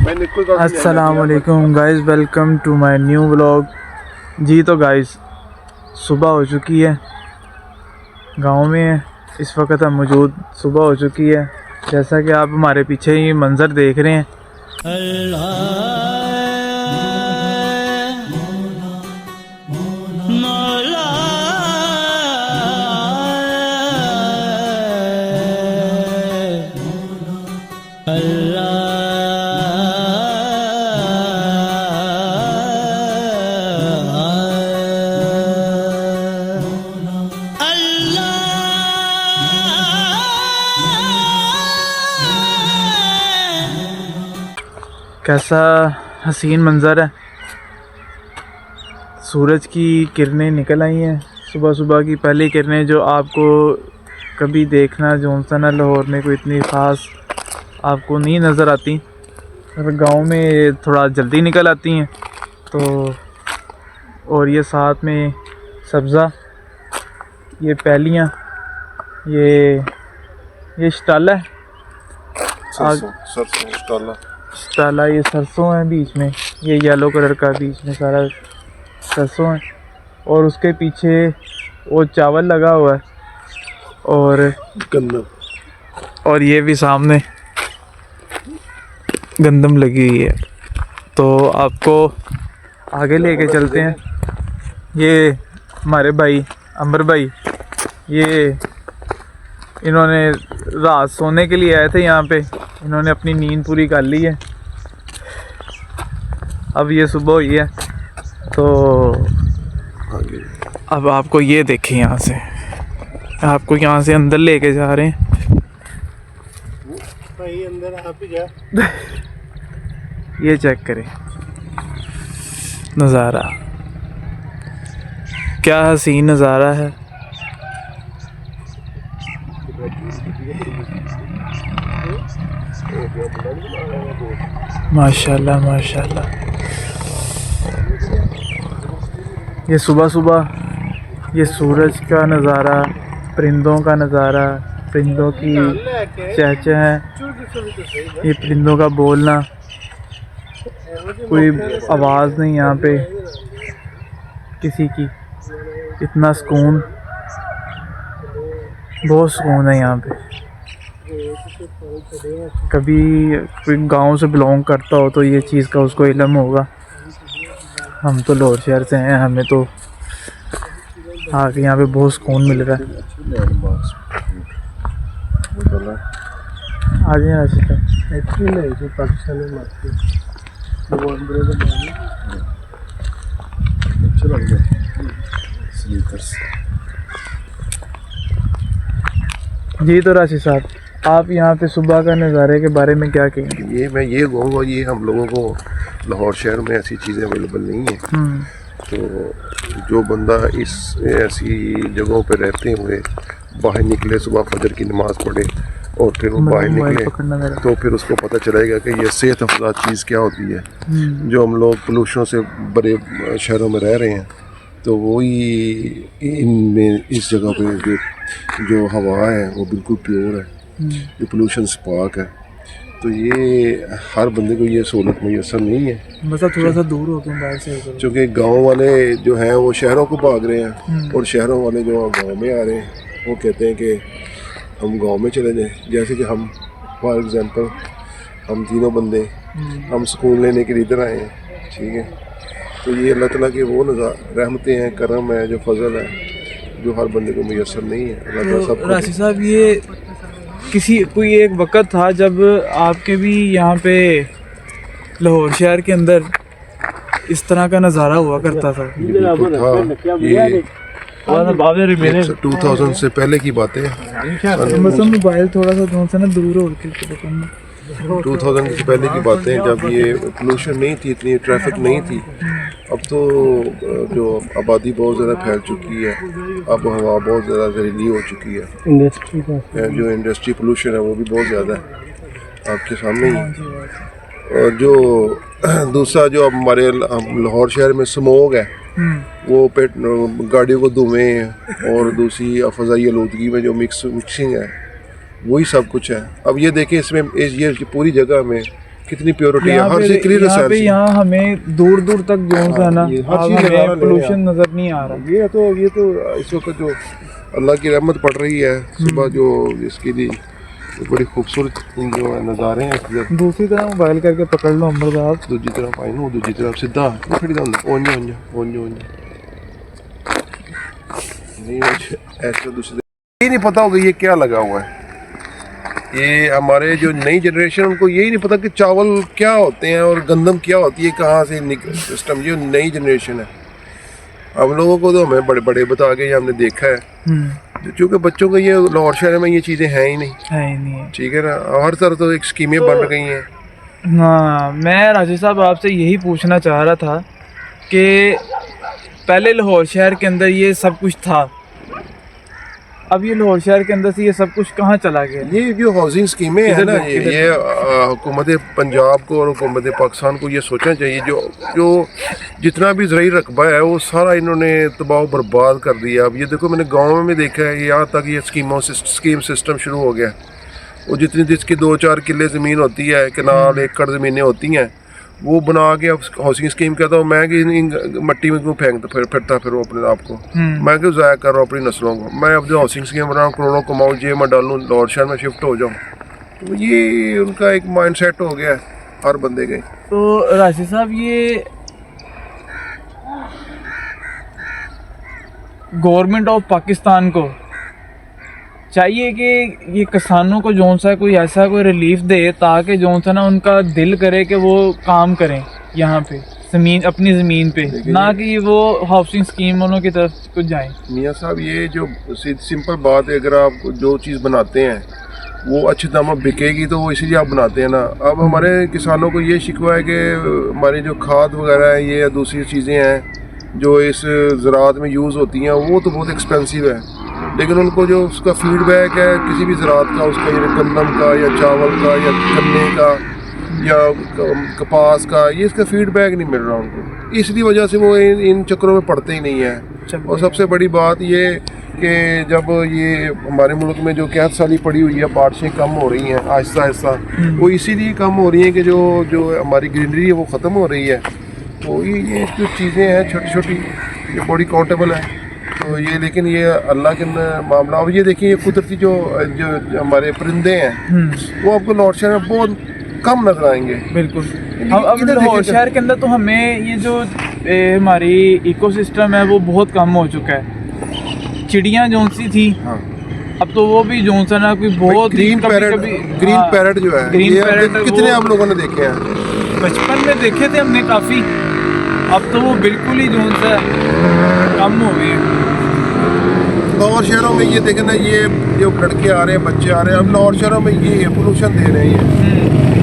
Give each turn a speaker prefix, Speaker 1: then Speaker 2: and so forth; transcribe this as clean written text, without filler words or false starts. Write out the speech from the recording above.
Speaker 1: अस्सलाम वालेकुम guys, welcome to my new vlog. जी तो गाइस, सुबह हो चुकी है, गांव में है इस वक्त हम मौजूद। सुबह हो चुकी है, जैसा कि आप हमारे पीछे ही मंज़र देख रहे हैं। कैसा हसीन मंज़र है, सूरज की किरणें निकल आई हैं। सुबह सुबह की पहली किरणें जो आपको कभी देखना जोनसन लाहौर में कोई इतनी ख़ास आपको नहीं नज़र आती, और गांव में थोड़ा जल्दी निकल आती हैं। तो और ये साथ में सब्ज़ा, ये पैलियाँ, ये शटाला है, शटाला, ये सरसों है बीच में, ये येलो कलर का बीच में सारा सरसों है, और उसके पीछे वो चावल लगा हुआ है, और गंदम, और ये भी सामने गंदम लगी हुई है। तो आपको आगे लेके चलते हैं। ये हमारे भाई अंबर भाई, ये इन्होंने रात सोने के लिए आए थे यहाँ पे, इन्होंने अपनी नींद पूरी कर ली है। अब ये सुबह हुई है, तो अब आपको ये देखें, यहाँ से आपको यहाँ से अंदर लेके जा रहे हैं। भाई अंदर आप ही जा। ये चेक करें नज़ारा, क्या हसीन नज़ारा है। माशाल्लाह माशाल्लाह। ये सुबह सुबह ये सूरज का नज़ारा, परिंदों का नज़ारा, परिंदों की चहचह, ये परिंदों का बोलना, कोई आवाज़ नहीं यहाँ पे किसी की। इतना सुकून, बहुत सुकून है यहाँ पे। कभी कोई गांव से बिलोंग करता हो तो ये चीज़ का उसको इल्म होगा। हम तो लाहौर शहर से हैं, हमें तो आके यहाँ पे बहुत सुकून मिल रहा है। आ जाए जी। तो राशि साहब, आप यहाँ पे सुबह का नज़ारे के बारे में क्या कहेंगे?
Speaker 2: मैं ये कहूँगा, ये हम लोगों को लाहौर शहर में ऐसी चीज़ें अवेलेबल नहीं है। तो जो बंदा इस ऐसी जगहों पे रहते हुए बाहर निकले, सुबह फजर की नमाज़ पढ़े और फिर वो बाहर निकले, तो फिर उसको पता चलेगा कि ये सेहत अफजा चीज़ क्या होती है। जो हम लोग पोल्यूशन से बड़े शहरों में रह रहे हैं, तो वही इनमें इस जगह पे जो हवा है वो बिल्कुल प्योर है, ये पोल्यूशन से पाक है। तो ये हर बंदे को ये सहूलत मुयसर नहीं है।
Speaker 1: बस थोड़ा सा दूर हो गए बाहर से,
Speaker 2: क्योंकि गांव वाले जो हैं वो शहरों को भाग रहे हैं, और शहरों वाले जो गांव में आ रहे हैं वो कहते हैं कि हम गांव में चले जाएं। जैसे कि हम फॉर एग्जांपल हम तीनों बंदे हम सुकून लेने के लिए इधर आए हैं, ठीक है। तो ये अल्लाह ताला के वो रहमतें हैं, करम है, जो फजल है, जो हर बंदे को मुयसर नहीं है।
Speaker 1: तो राशि साहब, ये कोई एक वक्त था जब आपके भी यहाँ पे लाहौर शहर के अंदर इस तरह का नज़ारा हुआ करता था?
Speaker 2: ये 2000 से पहले की बातें हैं।
Speaker 1: मोबाइल थोड़ा सा दूर हो के
Speaker 2: 2000 से पहले की बातें हैं, जब ये पोल्यूशन नहीं थी, इतनी ट्रैफिक नहीं थी। अब तो जो आबादी बहुत ज़्यादा फैल चुकी है, अब हवा बहुत ज़्यादा जहरीली हो चुकी है, इंडस्ट्री का जो इंडस्ट्री पोल्यूशन है वो भी बहुत ज़्यादा है आपके सामने ही। और जो दूसरा जो हमारे लाहौर शहर में स्मोक है, वो गाड़ियों को धुएं और दूसरी फ़ज़ाई आलूदगी में जो मिक्सिंग है, वही सब कुछ है। अब ये देखें, इसमें ये पूरी जगह में कितनी प्योरिटी है,
Speaker 1: यहाँ
Speaker 2: हर से क्लियर
Speaker 1: यहाँ पे यहाँ हमें दूर दूर तक जो है ना
Speaker 2: ये हर चीज़ लगा रहा है
Speaker 1: पोल्यूशन नजर नहीं आ रहा।
Speaker 2: ये तो इस वक्त जो अल्लाह की रहमत पड़ रही है सुबह, जो इसके लिए बड़ी खूबसूरत जो है नज़ारे हैं इसके।
Speaker 1: दूसरी तरफ मोबाइल करके पकड़ लो अमर साहब,
Speaker 2: दूसरी तरफ आई ना, दूसरी तरफ सीधा खड़ी ओंजा नहीं ऐसे दूसरी, ये नहीं पता होगा ये क्या लगा हुआ है। ये हमारे जो नई जनरेशन उनको यही नहीं पता कि चावल क्या होते हैं और गंदम क्या होती है, कहाँ से सिस्टम। जो नई जनरेशन है, हम लोगों को तो हमें बड़े बड़े बता के हमने देखा है, क्योंकि बच्चों को ये लाहौर शहर में ये चीज़ें हैं ही नहीं, ठीक है ना। हर तरह तो एक स्कीमें बन गई हैं।
Speaker 1: हाँ, मैं राशिद साहब आपसे यही पूछना चाह रहा था कि पहले लाहौर शहर के अंदर ये सब कुछ था, अब ये लाहौर शहर के अंदर से ये सब कुछ कहाँ चला गया?
Speaker 2: ये जो हाउसिंग स्कीमें हैं ना, ये हुकूमत पंजाब को और हुकूमत पाकिस्तान को ये सोचना चाहिए, जो जितना भी ज़राई रकबा है वो सारा इन्होंने तबाह बर्बाद कर दिया। अब ये देखो, मैंने गाँव में देखा है, यहाँ तक ये स्कीम सिस्टम शुरू हो गया। वो जितनी जिसकी 2-4 किले ज़मीन होती है, कनाल एकड़ ज़मीनें होती हैं, वो बना के अब हाउसिंग स्कीम कहता हूँ मैं कि मट्टी में क्यों फेंकता फिरता फिर अपने आप को, मैं क्यों ज़ाया कर रहा हूँ अपनी नस्लों को। मैं अब जो हाउसिंग स्कीम बनाऊँ, करोड़ों कमाऊँ, जे मैं डालूँ लाहौर शहर में शिफ्ट हो जाऊँ, तो ये उनका एक माइंड सेट हो गया है हर बंदे के।
Speaker 1: तो राशिद साहब, ये गवर्नमेंट ऑफ पाकिस्तान को चाहिए कि ये किसानों को जोन सा कोई ऐसा कोई रिलीफ दे, ताकि जोन सा ना उनका दिल करे कि वो काम करें यहाँ पे ज़मीन, अपनी ज़मीन पे, ना कि वो हाउसिंग स्कीम वालों की तरफ कुछ जाएं।
Speaker 2: मियाँ साहब, ये जो सिंपल बात है, अगर आप जो चीज़ बनाते हैं वो अच्छे दाम में बिकेगी तो वो इसीलिए आप बनाते हैं ना। अब हमारे किसानों को ये शिकवा है कि हमारी जो खाद वगैरह है, ये या दूसरी चीज़ें हैं जो इस ज़राअत में यूज़ होती हैं, वो तो बहुत एक्सपेंसिव है, लेकिन उनको जो उसका फीडबैक है किसी भी ज़राअत का, उसका या गंदम का या चावल का या गन्ने का या कपास का, ये इसका फीडबैक नहीं मिल रहा उनको, इसलिए वजह से वो इन चक्करों में पड़ते ही नहीं है। और सबसे बड़ी बात ये कि जब ये हमारे मुल्क में जो कहत साली पड़ी हुई है, बारिशें कम हो रही हैं आहिस्ता आहिस्ता, वो इसीलिए कम हो रही हैं कि जो हमारी ग्रीनरी है वो ख़त्म हो रही है। तो ये जो चीज़ें हैं छोटी छोटी, ये बड़ी काउंटेबल है। तो ये, लेकिन ये अल्लाह के मामला। अब ये देखिए, ये कुदरती जो हमारे परिंदे हैं वो आपको लाहौर शहर में बहुत कम नजर आएंगे।
Speaker 1: बिल्कुल। अब लाहौर शहर के अंदर तो हमें ये जो हमारी इकोसिस्टम है वो बहुत कम हो चुका है। चिड़ियाँ जोन सी थी,
Speaker 2: हाँ,
Speaker 1: अब तो वो भी जोन सा ना कोई बहुत
Speaker 2: ग्रीन पैरट जो है,
Speaker 1: ग्रीन पैरट
Speaker 2: कितने आप लोगों ने देखे हैं?
Speaker 1: बचपन में देखे थे हमने काफ़ी, अब तो वो बिल्कुल ही जोन सा कम हो गए हैं।
Speaker 2: लाहौर शहरों में ये देखें ना, ये जो लड़के आ रहे हैं, बच्चे आ रहे हैं, अब लाहौर शहरों में ये पोल्यूशन दे रहे हैं।